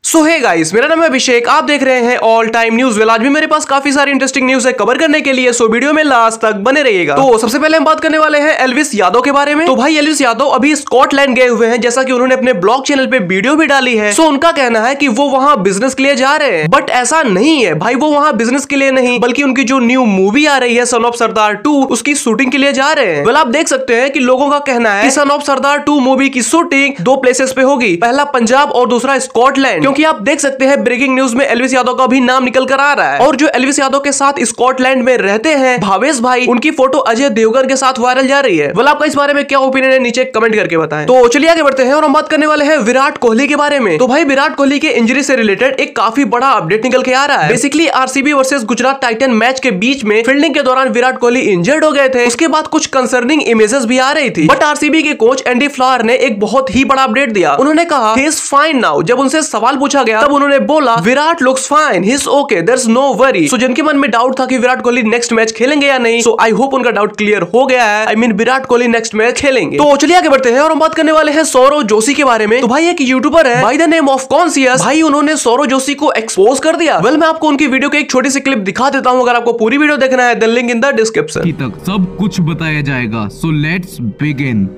सो hey guys, मेरा नाम है अभिषेक। आप देख रहे हैं ऑल टाइम न्यूज। वेल, आज भी मेरे पास काफी सारी इंटरेस्टिंग न्यूज है कवर करने के लिए, सो वीडियो में लास्ट तक बने रहिएगा। तो सबसे पहले हम बात करने वाले हैं एल्विस यादव के बारे में। तो भाई एल्विस यादव अभी स्कॉटलैंड गए हुए हैं, जैसा कि उन्होंने अपने ब्लॉग चैनल पे वीडियो भी डाली है। सो उनका कहना है कि वो वहाँ बिजनेस के लिए जा रहे हैं, बट ऐसा नहीं है भाई। वो वहाँ बिजनेस के लिए नहीं, बल्कि उनकी जो न्यू मूवी आ रही है सन ऑफ सरदार 2, उसकी शूटिंग के लिए जा रहे हैं। वेल, आप देख सकते हैं कि लोगों का कहना है कि सन ऑफ सरदार 2 मूवी की शूटिंग दो प्लेसेस पे होगी, पहला पंजाब और दूसरा स्कॉटलैंड। क्योंकि आप देख सकते हैं ब्रेकिंग न्यूज में एल्विस यादव का भी नाम निकल कर आ रहा है, और जो एल्विस यादव के साथ स्कॉटलैंड में रहते हैं भावेश भाई, उनकी फोटो अजय देवगन के साथ वायरल जा रही है। वेल, आपका इस बारे में क्या ओपिनियन है नीचे कमेंट करके बताएं। तो चलिए आगे बढ़ते हैं और हम बात करने वाले हैं विराट कोहली के बारे में। तो भाई विराट कोहली के इंजरी से रिलेटेड एक काफी बड़ा अपडेट निकल के आ रहा है। Basically RCB versus Gujarat Titan match के बीच में फील्डिंग के दौरान विराट कोहली इंजर्ड हो गए थे। उसके बाद कुछ कंसर्निंग इमेजेस भी आ रही थी, बट आरसीबी के कोच एंडी फ्लावर ने एक बहुत ही बड़ा अपडेट दिया। उन्होंने कहा ही इज फाइन नाउ। जब उनसे सवाल पूछा गया तब उन्होंने बोला Virat looks fine, he is okay, there is no worry. So जिनके मन में डाउट था कि विराट कोहली नेक्स्ट मैच खेलेंगे या नहीं, सो आई होप उनका डाउट क्लियर हो गया है। I mean Virat Kohli next match खेलेंगे। तो चलिए आगे बढ़ते हैं और हम बात करने वाले हैं सौरव जोशी के बारे में। तो भाई एक यूट्यूबर है by the name of conscious, भाई उन्होंने सौरव जोशी को एक्सपोज कर दिया। वेल, मैं आपको उनकी वीडियो की एक छोटी सी क्लिप दिखा देता हूं, अगर आपको पूरी वीडियो देखना है the link in the description. तक सब कुछ बताया जाएगा, सो लेट्स बिगिन।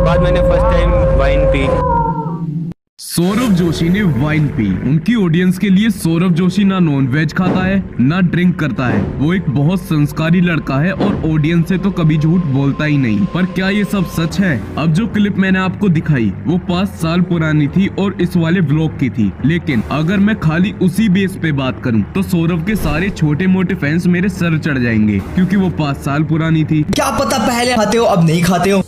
बाद मैंने फर्स्ट टाइम वाइन पी। सौरव जोशी ने वाइन पी। उनकी ऑडियंस के लिए सौरव जोशी ना नॉन वेज खाता है ना ड्रिंक करता है। वो एक बहुत संस्कारी लड़का है और ऑडियंस से तो कभी झूठ बोलता ही नहीं। पर क्या ये सब सच है? अब जो क्लिप मैंने आपको दिखाई वो 5 साल पुरानी थी और इस वाले व्लॉग की थी, लेकिन अगर मैं खाली उसी बेस पे बात करूं तो सौरव के सारे छोटे मोटे फैंस मेरे सर चढ़ जाएंगे, क्योंकि वो 5 साल पुरानी थी। क्या पता पहले खाते हो अब नहीं खाते हो।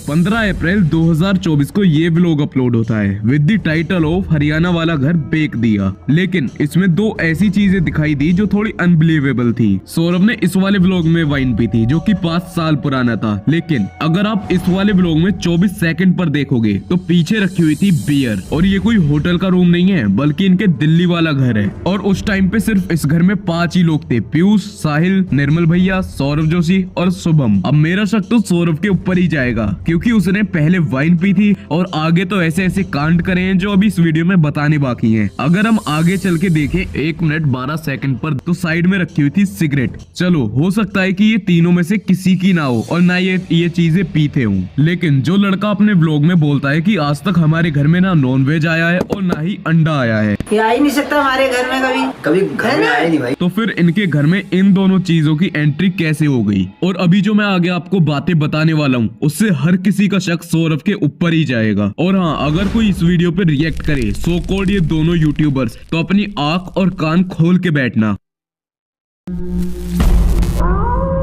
15 अप्रैल 2024 को ये व्लॉग अपलोड होता है with the title of Haryana वाला घर बेच दिया। लेकिन इसमें दो ऐसी चीजें दिखाई दी जो थोड़ी अनबिलीवेबल थी। सौरभ ने इस वाले व्लॉग में वाइन पी थी जो कि 5 साल पुराना था, लेकिन अगर आप इस वाले व्लॉग में 24 सेकंड पर देखोगे तो पीछे रखी हुई थी बियर। और ये कोई होटल का रूम नहीं है, बल्कि इनके दिल्ली वाला घर है। और उस टाइम पे सिर्फ इस घर में 5 ही लोग थे, पीयूष, साहिल, निर्मल भैया, सौरभ जोशी और शुभम। अब मेरा शक तो सौरभ के ऊपर ही जाएगा, क्योंकि उसने पहले वाइन पी थी और आगे तो ऐसे ऐसे कांड करे हैं जो अभी इस वीडियो में बताने बाकी हैं। अगर हम आगे चल के देखें 1 मिनट 12 सेकंड पर, तो साइड में रखी हुई थी सिगरेट। चलो हो सकता है कि ये तीनों में से किसी की ना हो और ना ये चीजें पीते हों, लेकिन जो लड़का अपने व्लॉग में बोलता है कि आज तक हमारे घर में ना नॉन वेज आया है और ना ही अंडा आया है, ये आ ही नहीं सकता हमारे घर में, कभी घर में आया नहीं भाई। तो फिर इनके घर में इन दोनों चीजों की एंट्री कैसे हो गई? और अभी जो मैं आगे आपको बातें बताने वाला हूँ उससे हर किसी का शक सौरभ के ऊपर ही जाएगा। और हाँ, अगर कोई इस वीडियो पे रिएक्ट करे सो कॉल्ड ये दोनों यूट्यूबर्स, तो अपनी आंख और कान खोल के बैठना।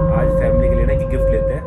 आज फैमिली के लिए ना कि गिफ्ट लेते हैं।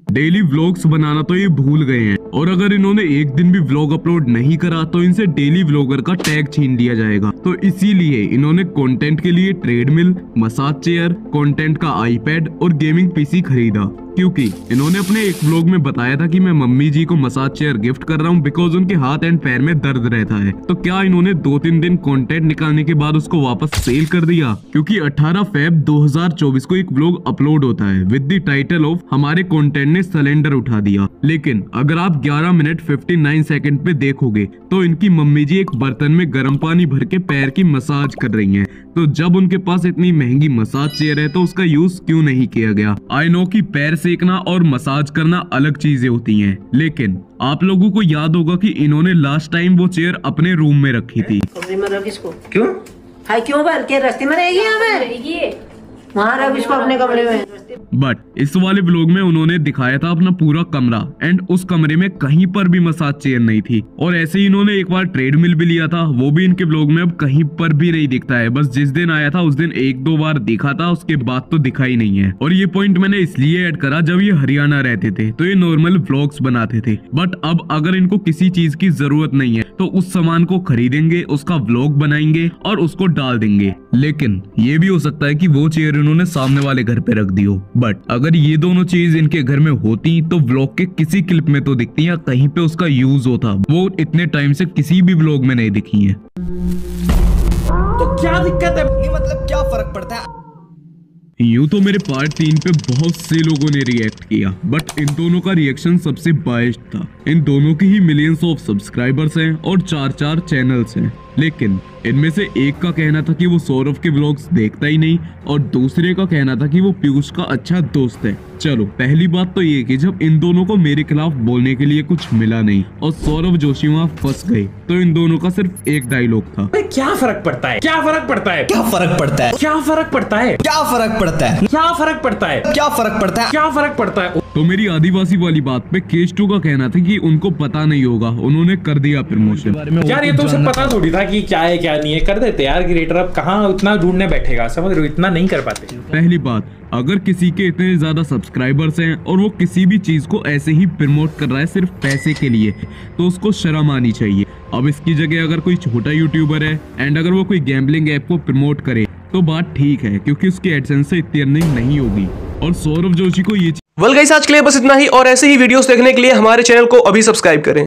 डेली व्लॉग्स बनाना तो ये भूल गए हैं, और अगर इन्होंने एक दिन भी व्लॉग अपलोड नहीं करा तो इनसे डेली व्लॉगर का टैग छीन लिया जाएगा। तो इसीलिए इन्होंने कंटेंट के लिए ट्रेडमिल, मसाज चेयर, कंटेंट का आईपैड और गेमिंग पीसी खरीदा, क्योंकि इन्होंने अपने एक व्लॉग में बताया था कि मैं मम्मी जी को मसाज चेयर गिफ्ट कर रहा हूँ बिकॉज उनके हाथ एंड पैर में दर्द रहता है। तो क्या इन्होंने 2-3 दिन कंटेंट निकालने के बाद उसको वापस सेल कर दिया? क्योंकि 18 फेब 2024 को एक व्लॉग अपलोड होता है विद द टाइटल ऑफ हमारे कंटेंट ने सिलेंडर उठा दिया। लेकिन अगर आप 11 मिनट 59 सेकंड पे देखोगे तो इनकी मम्मी जी एक बर्तन में गर्म पानी भर के पैर की मसाज कर रही हैं। तो जब उनके पास इतनी महंगी मसाज चेयर है तो उसका यूज क्यों नहीं किया गया? आई नो कि पैर सेकना और मसाज करना अलग चीजें होती हैं, लेकिन आप लोगों को याद होगा कि इन्होंने लास्ट टाइम वो चेयर अपने रूम में रखी थी। कमरे में रख इसको। क्यों? हाय क्यों भर के रास्ते में रहेगी? हमें वहाँ रख इसको अपने कमरे में। बट इस वाले व्लॉग में उन्होंने दिखाया था अपना पूरा कमरा, एंड उस कमरे में कहीं पर भी मसाज चेयर नहीं थी। और ऐसे ही इन्होंने एक बार ट्रेडमिल भी लिया था, वो भी इनके व्लॉग में अब कहीं पर भी नहीं दिखता है। बस जिस दिन आया था उस दिन 1-2 बार दिखा था, उसके बाद तो दिखा ही नहीं है। और ये पॉइंट मैंने इसलिए ऐड करा जब ये हरियाणा रहते थे तो ये नॉर्मल व्लॉग्स बनाते थे, बट अब अगर इनको किसी चीज की जरूरत नहीं है तो उस सामान को खरीदेंगे, उसका व्लॉग बनाएंगे और उसको डाल देंगे। लेकिन ये भी हो सकता है कि वो चेयर इन्होंने सामने वाले घर पे रख दी हो, बट अगर ये दोनों चीज इनके घर में होती तो व्लॉग के किसी क्लिप में तो दिखती या कहीं पे उसका यूज होता। वो इतने टाइम से किसी भी व्लॉग में नहीं दिखी है। तो क्या दिक्कत है? मतलब क्या फर्क पड़ता है? यूँ तो मेरे पार्ट 3 पे बहुत से लोगों ने रिएक्ट किया, बट इन दोनों का रिएक्शन सबसे बायस्ड था। इन दोनों की ही मिलियंस ऑफ सब्सक्राइबर्स हैं और 4 चैनल्स हैं, लेकिन इनमें से एक का कहना था कि वो सौरभ के व्लॉग्स देखता ही नहीं और दूसरे का कहना था कि वो पीयूष का अच्छा दोस्त है। चलो, पहली बात तो ये कि जब इन दोनों को मेरे खिलाफ बोलने के लिए कुछ मिला नहीं और सौरभ जोशी वहाँ फंस गए, तो इन दोनों का सिर्फ एक डायलॉग था, क्या फर्क पड़ता है, क्या फर्क पड़ता है, क्या फर्क पड़ता है, क्या फर्क पड़ता है, क्या फर्क पड़ता है, क्या फर्क पड़ता है, क्या फर्क पड़ता है, क्या फर्क पड़ता है। तो मेरी आदिवासी वाली बात पे केश2 का कहना था कि उनको पता नहीं होगा, उन्होंने कर दिया प्रमोशन। यार ये तो उसे पता थोड़ी था कि क्या है क्या नहीं है, कर देते यार। क्रिएटर अब कहाँ उतना ढूंढने बैठेगा, समझ रहे हो, इतना नहीं कर पाते। पहली बात, अगर किसी के इतने ज्यादा सब्सक्राइबर्स हैं और वो किसी भी चीज को ऐसे ही प्रमोट कर रहा है सिर्फ पैसे के लिए, तो उसको शर्म आनी चाहिए। अब इसकी जगह अगर कोई छोटा यूट्यूबर है एंड अगर वो कोई गैम्बलिंग ऐप को प्रमोट करे तो बात ठीक है, क्योंकि उसकी एडसेंस से इतनी अर्निंग नहीं होगी। और सौरभ जोशी को ये वेल गाइस, आज के लिए बस इतना ही और ऐसे ही वीडियोस देखने के लिए हमारे चैनल को अभी सब्सक्राइब करें।